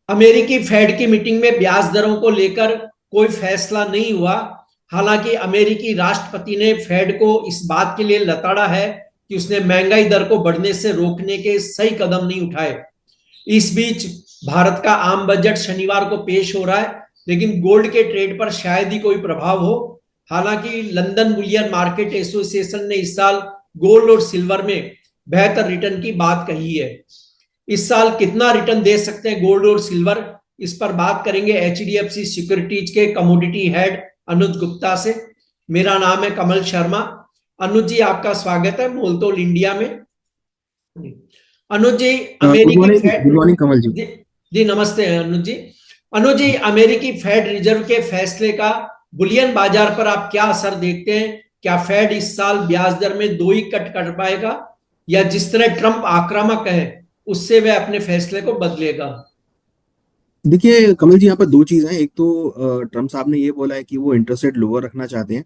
अमेरिकी फेड की मीटिंग में ब्याज दरों को लेकर कोई फैसला नहीं हुआ। हालांकि अमेरिकी राष्ट्रपति ने फेड को इस बात के लिए लताड़ा है कि उसने महंगाई दर को बढ़ने से रोकने के सही कदम नहीं उठाए। इस बीच भारत का आम बजट शनिवार को पेश हो रहा है, लेकिन गोल्ड के ट्रेड पर शायद ही कोई प्रभाव हो। हालांकि लंदन बुलियन मार्केट एसोसिएशन ने इस साल गोल्ड और सिल्वर में बेहतर रिटर्न की बात कही है। इस साल कितना रिटर्न दे सकते हैं गोल्ड और सिल्वर, इस पर बात करेंगे एचडीएफसी सिक्योरिटीज के कमोडिटी हेड अनुज गुप्ता से। मेरा नाम है कमल शर्मा। अनुज जी, आपका स्वागत है मोलतोल इंडिया में। अनुज जी, गुड अमेरिकी मॉर्निंग, फेड। गुड मॉर्निंग कमल जी। जी, जी नमस्ते अनुज जी। अनुज जी, अमेरिकी फेड रिजर्व के फैसले का बुलियन बाजार पर आप क्या असर देखते हैं? क्या फेड इस साल ब्याज दर में दो ही कट कर पाएगा, या जिस तरह ट्रंप आक्रामक है उससे वह अपने फैसले को बदलेगा? देखिए कमल जी, यहाँ पर दो चीज हैं। एक तो ट्रम्प साहब ने ये बोला है कि वो इंटरेस्ट रेट लोअर रखना चाहते हैं।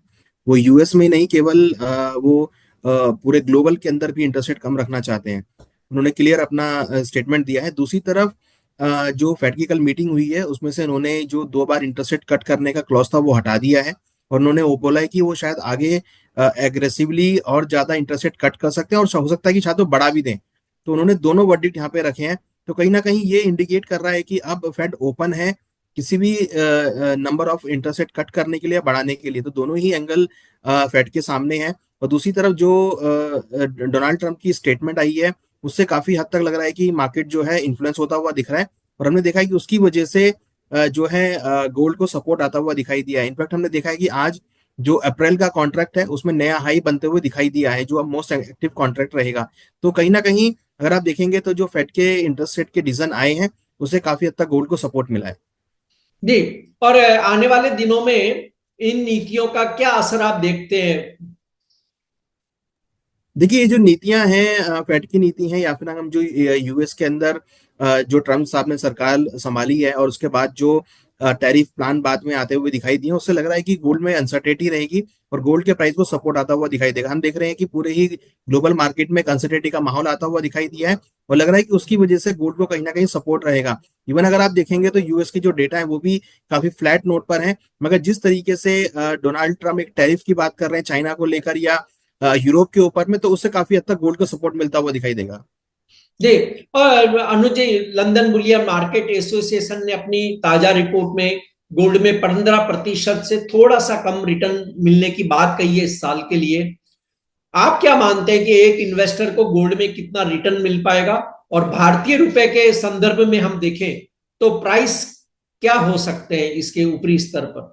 वो यूएस में नहीं, केवल वो पूरे ग्लोबल के अंदर भी इंटरेस्ट रेट कम रखना चाहते हैं। उन्होंने क्लियर अपना स्टेटमेंट दिया है। दूसरी तरफ जो फेड की कल मीटिंग हुई है उसमें से उन्होंने जो दो बार इंटरेस्ट रेट कट करने का क्लॉज था वो हटा दिया है। और उन्होंने वो बोला है कि वो शायद आगे एग्रेसिवली और ज्यादा इंटरेस्ट रेट कट कर सकते हैं, और हो सकता है कि शायद वो बढ़ा भी दें। तो उन्होंने दोनों वर्डिक्ट यहाँ पे रखे हैं। तो कहीं ना कहीं ये इंडिकेट कर रहा है कि अब फेड ओपन है किसी भी number of interest rate cut करने के लिए या बढ़ाने के लिए। तो दोनों ही एंगल फेड के सामने है। और दूसरी तरफ जो डोनाल्ड ट्रंप की स्टेटमेंट आई है उससे काफी हद तक लग रहा है कि मार्केट जो है इन्फ्लुएंस होता हुआ दिख रहा है। और हमने देखा है कि उसकी वजह से जो है गोल्ड को सपोर्ट आता हुआ दिखाई दिया है। इनफैक्ट हमने देखा है कि आज जो अप्रैल का कॉन्ट्रैक्ट है उसमें नया हाई बनते हुए दिखाई दिया है, जो अब मोस्ट एक्टिव कॉन्ट्रैक्ट रहेगा। तो कहीं ना कहीं अगर आप देखेंगे तो जो फेड के इंटरेस्ट रेट के डिसीजन आए हैं उससे काफी हद तक गोल्ड को सपोर्ट मिला है। जी। और आने वाले दिनों में इन नीतियों का क्या असर आप देखते हैं? देखिए ये जो नीतियां हैं, फेड की नीति हैं या फिर हम जो यूएस के अंदर जो ट्रम्प साहब ने सरकार संभाली है और उसके बाद जो टैरिफ प्लान बाद में आते हुए दिखाई दिए, उससे लग रहा है कि गोल्ड में अनसर्टेनिटी रहेगी और गोल्ड के प्राइस को सपोर्ट आता हुआ दिखाई देगा। हम देख रहे हैं कि पूरे ही ग्लोबल मार्केट में अनसर्टेनिटी का माहौल आता हुआ दिखाई दिया है और लग रहा है कि उसकी वजह से गोल्ड को कहीं ना कहीं सपोर्ट रहेगा। इवन अगर आप देखेंगे तो यूएस की जो डेटा है वो भी काफी फ्लैट नोट पर है। मगर जिस तरीके से डोनाल्ड ट्रम्प एक टैरिफ की बात कर रहे हैं चाइना को लेकर या यूरोप के ऊपर में, तो उससे काफी हद तक गोल्ड को सपोर्ट मिलता हुआ दिखाई देगा। जी। और अनुज जी, लंदन बुलियन मार्केट एसोसिएशन ने अपनी ताजा रिपोर्ट में गोल्ड में 15% से थोड़ा सा कम रिटर्न मिलने की बात कही है इस साल के लिए। आप क्या मानते हैं कि एक इन्वेस्टर को गोल्ड में कितना रिटर्न मिल पाएगा? और भारतीय रुपए के संदर्भ में हम देखें तो प्राइस क्या हो सकते हैं इसके ऊपरी स्तर पर?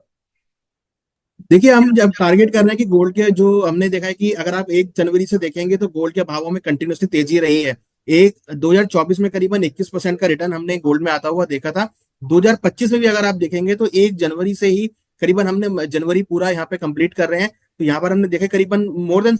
देखिए हम जब टारगेट कर रहे हैं कि गोल्ड के, जो हमने देखा है कि अगर आप 1 जनवरी से देखेंगे तो गोल्ड के भावों में कंटिन्यूसली तेजी रही है। एक 2024 में करीबन 21% का रिटर्न हमने गोल्ड में आता हुआ देखा था। 2025 में भी अगर आप देखेंगे तो 1 जनवरी से ही करीबन हमने जनवरी पूरा यहाँ पे कंप्लीट कर रहे हैं, तो यहाँ पर हमने देखा करीबन मोर देन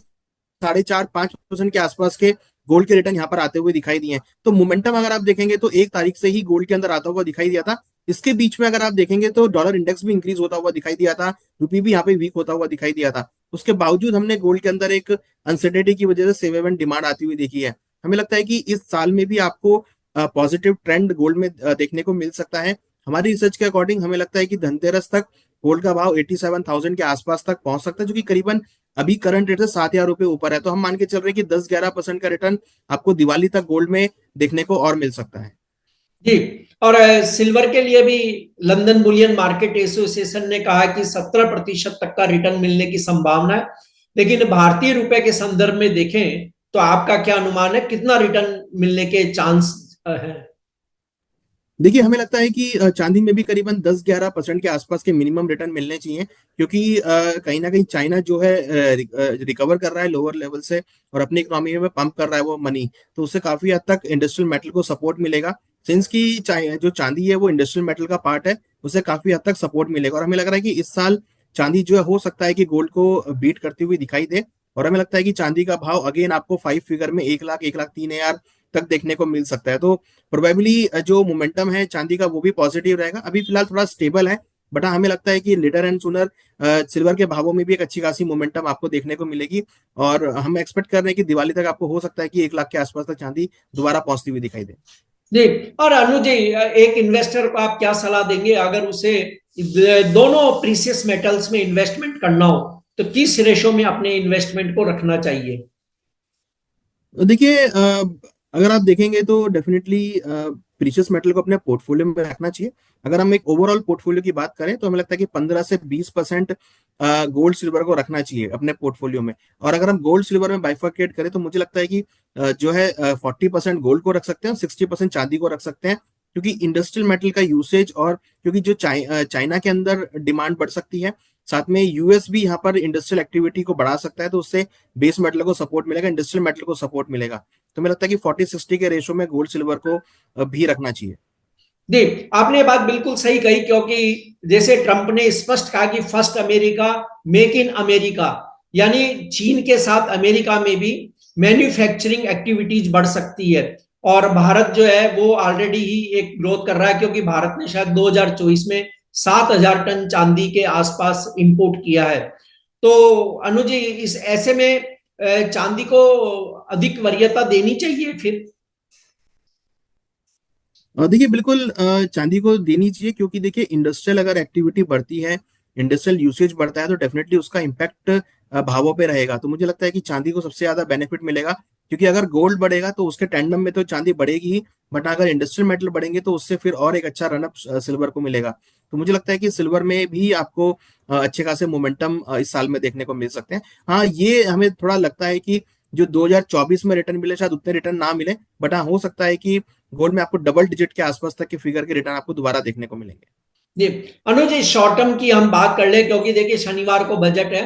4.5-5% के आसपास के गोल्ड के रिटर्न यहाँ पर आते हुए दिखाई दिए हैं। तो मोमेंटम अगर आप देखेंगे तो 1 तारीख से ही गोल्ड के अंदर आता हुआ दिखाई दिया था। इसके बीच में अगर आप देखेंगे तो डॉलर इंडेक्स भी इंक्रीज होता हुआ दिखाई दिया था, रुपी भी यहाँ पे वीक होता हुआ दिखाई दिया था। उसके बावजूद हमने गोल्ड के अंदर एक अनसर्टेनिटी की वजह से सेव एंड डिमांड आती हुई देखी है। हमें लगता है कि इस साल में भी आपको पॉजिटिव ट्रेंड गोल्ड में देखने को मिल सकता है। हमारी रिसर्च के अकॉर्डिंग हमें लगता है कि धनतेरस तक गोल्ड का भाव 87,000 के आसपास तक पहुंच सकता है, जो कि करीबन अभी करंट रेट से 7,000 रुपए ऊपर है। तो हम मान के चल रहे हैं कि 10-11% का रिटर्न आपको दिवाली तक गोल्ड में देखने को और मिल सकता है। जी। और सिल्वर के लिए भी लंदन बुलियन मार्केट एसोसिएशन ने कहा कि 17% तक का रिटर्न मिलने की संभावना है। लेकिन भारतीय रुपए के संदर्भ में देखें तो आपका क्या अनुमान है, कितना रिटर्न मिलने के चांस है? देखिए हमें लगता है कि चांदी में भी करीबन 10-11% के आसपास के मिनिमम रिटर्न मिलने चाहिए, क्योंकि कहीं ना कहीं चाइना जो है रिकवर कर रहा है लोअर लेवल से और अपनी इकोनॉमी में पंप कर रहा है वो मनी। तो उससे काफी हद तक इंडस्ट्रियल मेटल को सपोर्ट मिलेगा। सिंस की जो चांदी है वो इंडस्ट्रियल मेटल का पार्ट है, उससे काफी हद तक सपोर्ट मिलेगा। और हमें लग रहा है कि इस साल चांदी जो है हो सकता है कि गोल्ड को बीट करती हुई दिखाई दे। और हमें लगता है कि चांदी का भाव अगेन आपको 5 फिगर में 1 लाख 1,03,000 तक देखने को मिल सकता है। तो प्रोबेबली जो मोमेंटम है चांदी का वो भी पॉजिटिव रहेगा। अभी फिलहाल थोड़ा स्टेबल है, बट हमें लगता है कि लेटर एंड सुनर सिल्वर के भावों में भी एक अच्छी खासी मोमेंटम आपको देखने को मिलेगी। और हम एक्सपेक्ट कर रहे हैं कि दिवाली तक आपको हो सकता है कि 1 लाख के आसपास तक चांदी दोबारा पहुंचती हुई दिखाई दे। जी। और अनुज जी, एक इन्वेस्टर को आप क्या सलाह देंगे अगर उसे दोनों प्रीशियस मेटल्स में इन्वेस्टमेंट करना हो, तो किस रेशो में अपने इन्वेस्टमेंट को रखना चाहिए? देखिए अगर आप देखेंगे तो डेफिनेटली प्रीशियस मेटल को अपने पोर्टफोलियो में रखना चाहिए। अगर हम एक ओवरऑल पोर्टफोलियो की बात करें तो हमें लगता है कि 15 से 20% गोल्ड सिल्वर को रखना चाहिए अपने पोर्टफोलियो में। और अगर हम गोल्ड सिल्वर में बाइफरकेट करें तो मुझे लगता है कि जो है 40% गोल्ड को रख सकते हैं और 60% चांदी को रख सकते हैं। क्योंकि इंडस्ट्रियल मेटल का यूसेज और क्योंकि जो चाइना के अंदर डिमांड बढ़ सकती है, साथ में यूएस भी यहाँ पर इंडस्ट्रियल एक्टिविटी को बढ़ा सकता है, तो उससे बेस मेटल को सपोर्ट मिलेगा, इंडस्ट्रियल मेटल को सपोर्ट मिलेगा। तो मुझे लगता है कि 40-60 के रेशो में गोल्ड सिल्वर को भी रखना चाहिए। जी, आपने ये बात बिल्कुल सही कही, क्योंकि जैसे ट्रंप ने स्पष्ट कहा कि first America, make in America, यानी चीन के साथ अमेरिका में भी मैन्युफैक्चरिंग एक्टिविटीज बढ़ सकती है। और भारत जो है वो ऑलरेडी ही एक ग्रोथ कर रहा है, क्योंकि भारत ने शायद 2024 में 7,000 टन चांदी के आसपास इंपोर्ट किया है। तो अनुज जी, इस ऐसे में चांदी को अधिक वरीयता देनी चाहिए फिर? देखिए बिल्कुल चांदी को देनी चाहिए, क्योंकि देखिए इंडस्ट्रियल अगर एक्टिविटी बढ़ती है, इंडस्ट्रियल यूसेज बढ़ता है, तो डेफिनेटली उसका इम्पैक्ट भावों पे रहेगा। तो मुझे लगता है कि चांदी को सबसे ज्यादा बेनिफिट मिलेगा, क्योंकि अगर गोल्ड बढ़ेगा तो उसके टैंडम में तो चांदी बढ़ेगी ही, बट अगर इंडस्ट्रियल मेटल बढ़ेंगे तो उससे फिर और एक अच्छा रनअप सिल्वर को मिलेगा। तो मुझे लगता है कि सिल्वर में भी आपको अच्छे खासे मोमेंटम इस साल में देखने को मिल सकते हैं। हाँ, ये हमें थोड़ा लगता है कि जो 2024 में रिटर्न मिले शायद उतने रिटर्न ना मिले, बट हाँ हो सकता है कि गोल्ड में आपको डबल डिजिट के आसपास तक के फिगर के रिटर्न आपको दोबारा देखने को मिलेंगे। जी। अनुज, शॉर्ट टर्म की हम बात कर ले, क्योंकि देखिए शनिवार को बजट है।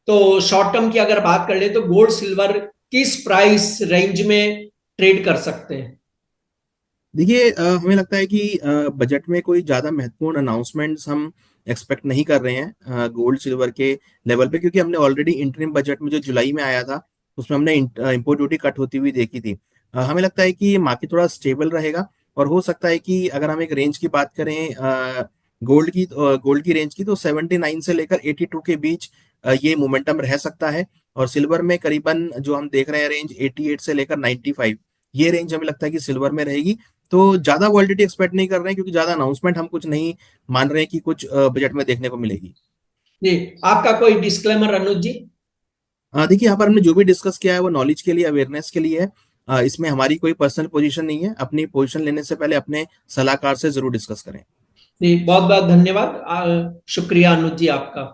तो शॉर्ट टर्म की अगर बात कर ले तो गोल्ड सिल्वर किस प्राइस रेंज में ट्रेड कर सकते हैं? देखिए हमें लगता है कि बजट में कोई ज्यादा महत्वपूर्ण अनाउंसमेंट्स हम एक्सपेक्ट नहीं कर रहे हैं गोल्ड सिल्वर के लेवल पे, क्योंकि हमने ऑलरेडी इंटरिम बजट में जो जुलाई में आया था उसमें हमने इम्पोर्ट ड्यूटी कट होती हुई देखी थी। हमें लगता है कि मार्केट थोड़ा स्टेबल रहेगा, और हो सकता है कि अगर हम एक रेंज की बात करें गोल्ड की रेंज की, तो 79 से लेकर 82 के बीच ये मोमेंटम रह सकता है। और सिल्वर में करीबन जो हम देख रहे हैं रेंज 88 से लेकर 95, ये रेंज हमें लगता है कि सिल्वर में रहेगी। तो ज्यादा वॉलिडिटी एक्सपेक्ट नहीं कर रहे हैं, क्योंकि ज्यादा अनाउंसमेंट हम कुछ नहीं मान रहे हैं कि कुछ बजट में देखने को मिलेगी। जी, आपका कोई डिस्क्लेमर अनुज जी? देखिए यहाँ पर हमने जो भी डिस्कस किया है वो नॉलेज के लिए, अवेयरनेस के लिए है। इसमें हमारी कोई पर्सनल पोजीशन नहीं है। अपनी पोजीशन लेने से पहले अपने सलाहकार से जरूर डिस्कस करें। जी, बहुत बहुत धन्यवाद। शुक्रिया अनुज जी आपका।